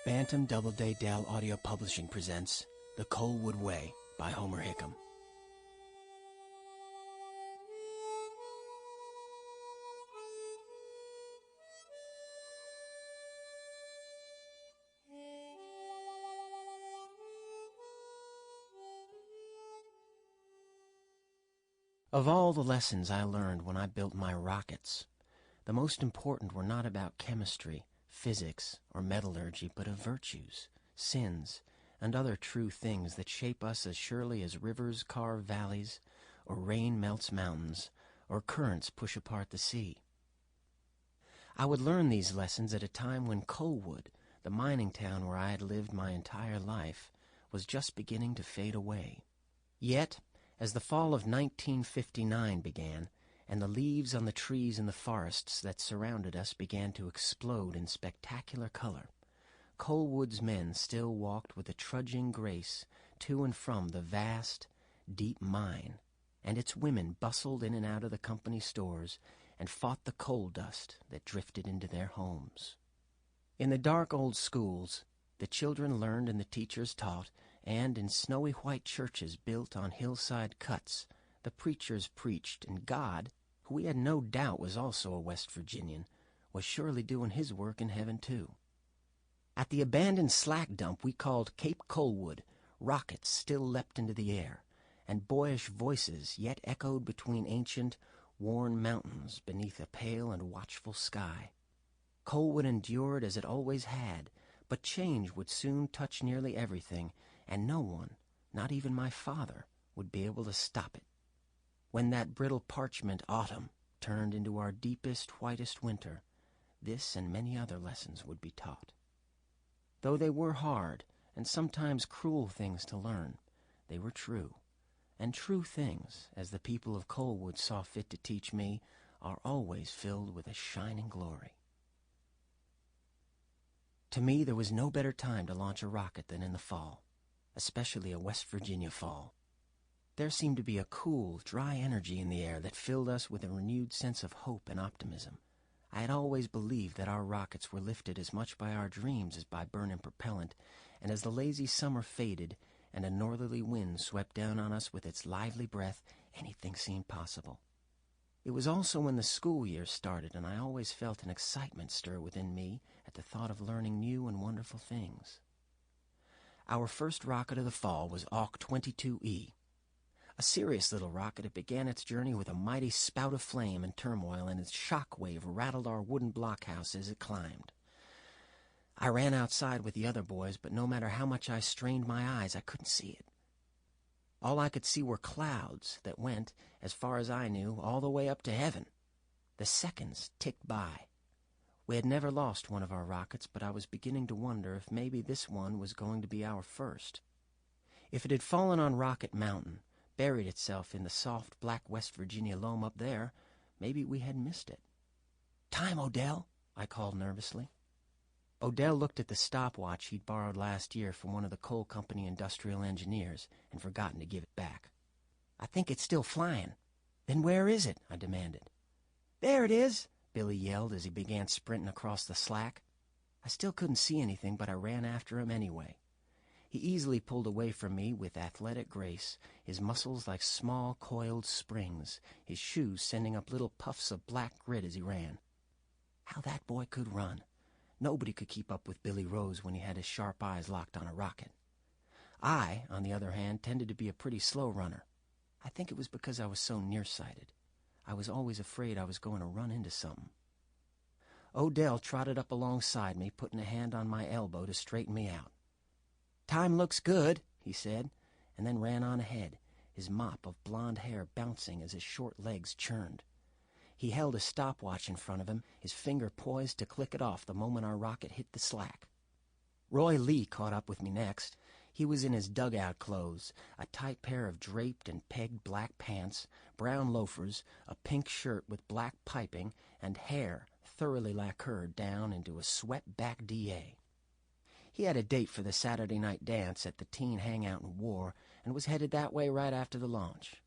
Bantam Doubleday Dell Audio Publishing presents The Coalwood Way by Homer Hickam. Of all the lessons I learned when I built my rockets, the most important were not about chemistry, physics, or metallurgy, but of virtues, sins, and other true things that shape us as surely as rivers carve valleys, or rain melts mountains, or currents push apart the sea. I would learn these lessons at a time when Coalwood, the mining town where I had lived my entire life, was just beginning to fade away. Yet, as the fall of 1959 began, and the leaves on the trees in the forests that surrounded us began to explode in spectacular color, Coalwood's men still walked with a trudging grace to and from the vast, deep mine, and its women bustled in and out of the company stores and fought the coal dust that drifted into their homes. In the dark old schools, the children learned and the teachers taught, and in snowy white churches built on hillside cuts, the preachers preached, and God, who we had no doubt was also a West Virginian, was surely doing his work in heaven too. At the abandoned slack dump we called Cape Coalwood, rockets still leapt into the air, and boyish voices yet echoed between ancient, worn mountains beneath a pale and watchful sky. Coalwood endured as it always had, but change would soon touch nearly everything, and no one, not even my father, would be able to stop it. When that brittle parchment autumn turned into our deepest, whitest winter, this and many other lessons would be taught. Though they were hard and sometimes cruel things to learn, they were true. And true things, as the people of Coalwood saw fit to teach me, are always filled with a shining glory. To me, there was no better time to launch a rocket than in the fall, especially a West Virginia fall. There seemed to be a cool, dry energy in the air that filled us with a renewed sense of hope and optimism. I had always believed that our rockets were lifted as much by our dreams as by burning propellant, and as the lazy summer faded and a northerly wind swept down on us with its lively breath, anything seemed possible. It was also when the school year started, and I always felt an excitement stir within me at the thought of learning new and wonderful things. Our first rocket of the fall was Auk 22E. A serious little rocket, it began its journey with a mighty spout of flame and turmoil, and its shock wave rattled our wooden blockhouse as it climbed. I ran outside with the other boys, but no matter how much I strained my eyes, I couldn't see it. All I could see were clouds that went, as far as I knew, all the way up to heaven. The seconds ticked by. We had never lost one of our rockets, but I was beginning to wonder if maybe this one was going to be our first. If it had fallen on Rocket Mountain, buried itself in the soft black West Virginia loam up there, maybe we had missed it. "Time, Odell," I called nervously. Odell looked at the stopwatch he'd borrowed last year from one of the coal company industrial engineers and forgotten to give it back. "I think it's still flying." "Then where is it?" I demanded. "There it is," Billy yelled as he began sprinting across the slack. I still couldn't see anything, but I ran after him anyway. He easily pulled away from me with athletic grace, his muscles like small coiled springs, his shoes sending up little puffs of black grit as he ran. How that boy could run! Nobody could keep up with Billy Rose when he had his sharp eyes locked on a rocket. I, on the other hand, tended to be a pretty slow runner. I think it was because I was so nearsighted. I was always afraid I was going to run into something. Odell trotted up alongside me, putting a hand on my elbow to straighten me out. "Time looks good," he said, and then ran on ahead, his mop of blonde hair bouncing as his short legs churned. He held a stopwatch in front of him, his finger poised to click it off the moment our rocket hit the slack. Roy Lee caught up with me next. He was in his dugout clothes, a tight pair of draped and pegged black pants, brown loafers, a pink shirt with black piping, and hair thoroughly lacquered down into a swept-back DA. He had a date for the Saturday night dance at the teen hangout in War and was headed that way right after the launch.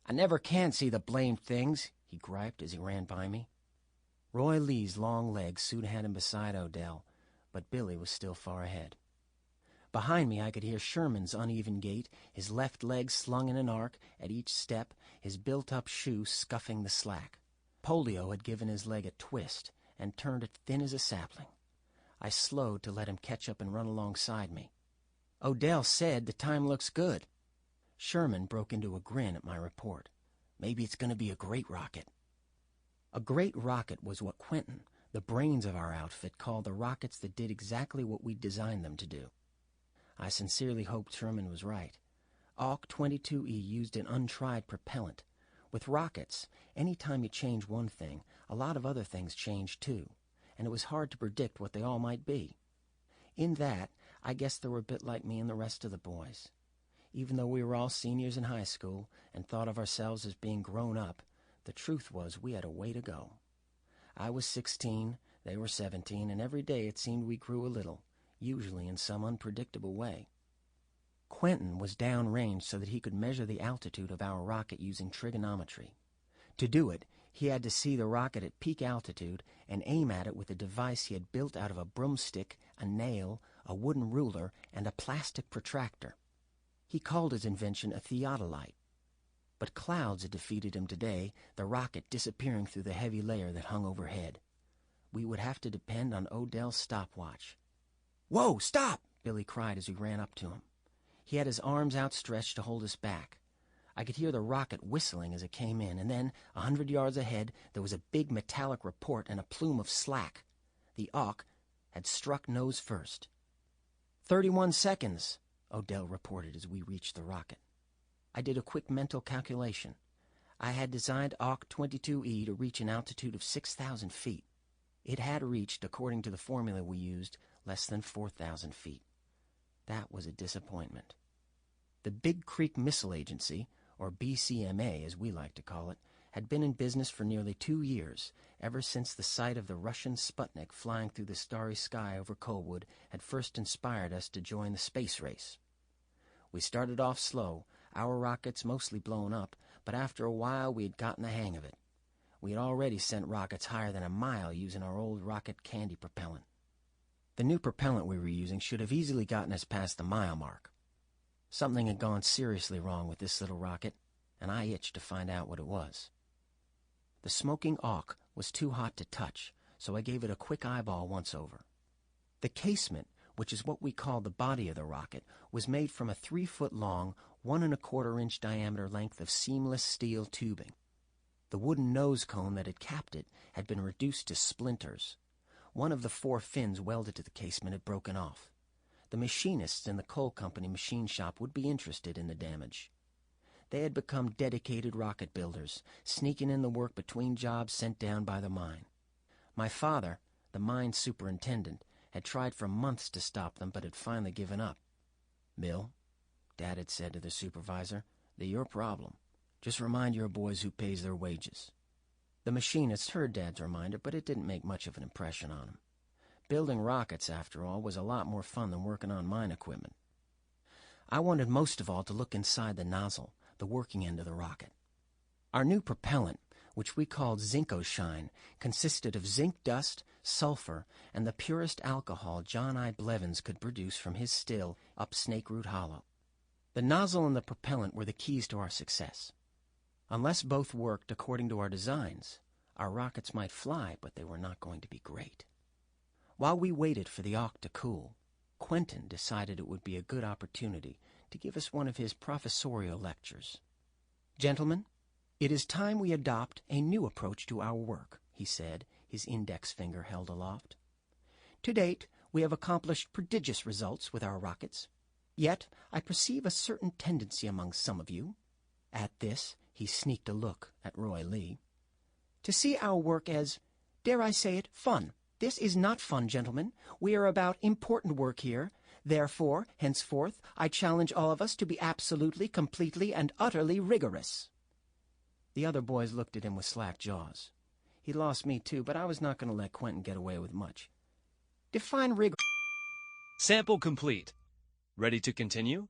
"I never can see the blamed things," he griped as he ran by me. Roy Lee's long legs soon had him beside Odell, but Billy was still far ahead. Behind me I could hear Sherman's uneven gait, his left leg slung in an arc at each step, his built-up shoe scuffing the slack. Polio had given his leg a twist and turned it thin as a sapling. I slowed to let him catch up and run alongside me. "Odell said the time looks good." Sherman broke into a grin at my report. "Maybe it's going to be a great rocket." A great rocket was what Quentin, the brains of our outfit, called the rockets that did exactly what we designed them to do. I sincerely hoped Sherman was right. AUK-22E used an untried propellant. With rockets, any time you change one thing, a lot of other things change too, and it was hard to predict what they all might be. In that, I guess they were a bit like me and the rest of the boys. Even though we were all seniors in high school and thought of ourselves as being grown up, the truth was we had a way to go. I was 16, they were 17, and every day it seemed we grew a little, usually in some unpredictable way. Quentin was downrange so that he could measure the altitude of our rocket using trigonometry. To do it, he had to see the rocket at peak altitude and aim at it with a device he had built out of a broomstick, a nail, a wooden ruler, and a plastic protractor. He called his invention a theodolite. But clouds had defeated him today, the rocket disappearing through the heavy layer that hung overhead. We would have to depend on Odell's stopwatch. "Whoa, stop!" Billy cried as we ran up to him. He had his arms outstretched to hold us back. I could hear the rocket whistling as it came in, and then, 100 yards ahead, there was a big metallic report and a plume of slack. The AUK had struck nose first. 31 seconds, Odell reported as we reached the rocket. I did a quick mental calculation. I had designed AUK-22E to reach an altitude of 6,000 feet. It had reached, according to the formula we used, less than 4,000 feet. That was a disappointment. The Big Creek Missile Agency, or BCMA as we like to call it, had been in business for nearly 2 years, ever since the sight of the Russian Sputnik flying through the starry sky over Coalwood had first inspired us to join the space race. We started off slow, our rockets mostly blown up, but after a while we had gotten the hang of it. We had already sent rockets higher than a mile using our old rocket candy propellant. The new propellant we were using should have easily gotten us past the mile mark. Something had gone seriously wrong with this little rocket, and I itched to find out what it was. The smoking AUK was too hot to touch, so I gave it a quick eyeball once over. The casement, which is what we call the body of the rocket, was made from a 3-foot-long, 1¼ inch diameter length of seamless steel tubing. The wooden nose cone that had capped it had been reduced to splinters. One of the 4 fins welded to the casement had broken off. The machinists in the coal company machine shop would be interested in the damage. They had become dedicated rocket builders, sneaking in the work between jobs sent down by the mine. My father, the mine superintendent, had tried for months to stop them but had finally given up. "Bill," Dad had said to the supervisor, "they're your problem. Just remind your boys who pays their wages." The machinists heard Dad's reminder, but it didn't make much of an impression on him. Building rockets, after all, was a lot more fun than working on mine equipment. I wanted most of all to look inside the nozzle, the working end of the rocket. Our new propellant, which we called Zincoshine, consisted of zinc dust, sulfur, and the purest alcohol John I. Blevins could produce from his still up Snake Root Hollow. The nozzle and the propellant were the keys to our success. Unless both worked according to our designs, our rockets might fly, but they were not going to be great. While we waited for the AUK to cool, Quentin decided it would be a good opportunity to give us one of his professorial lectures. "Gentlemen, it is time we adopt a new approach to our work," he said, his index finger held aloft. "To date, we have accomplished prodigious results with our rockets. Yet I perceive a certain tendency among some of you," at this he sneaked a look at Roy Lee, "to see our work as, dare I say it, fun. This is not fun, gentlemen. We are about important work here. Therefore, henceforth, I challenge all of us to be absolutely, completely, and utterly rigorous." The other boys looked at him with slack jaws. He lost me too, but I was not going to let Quentin get away with much. "Define rigor." Sample complete. Ready to continue?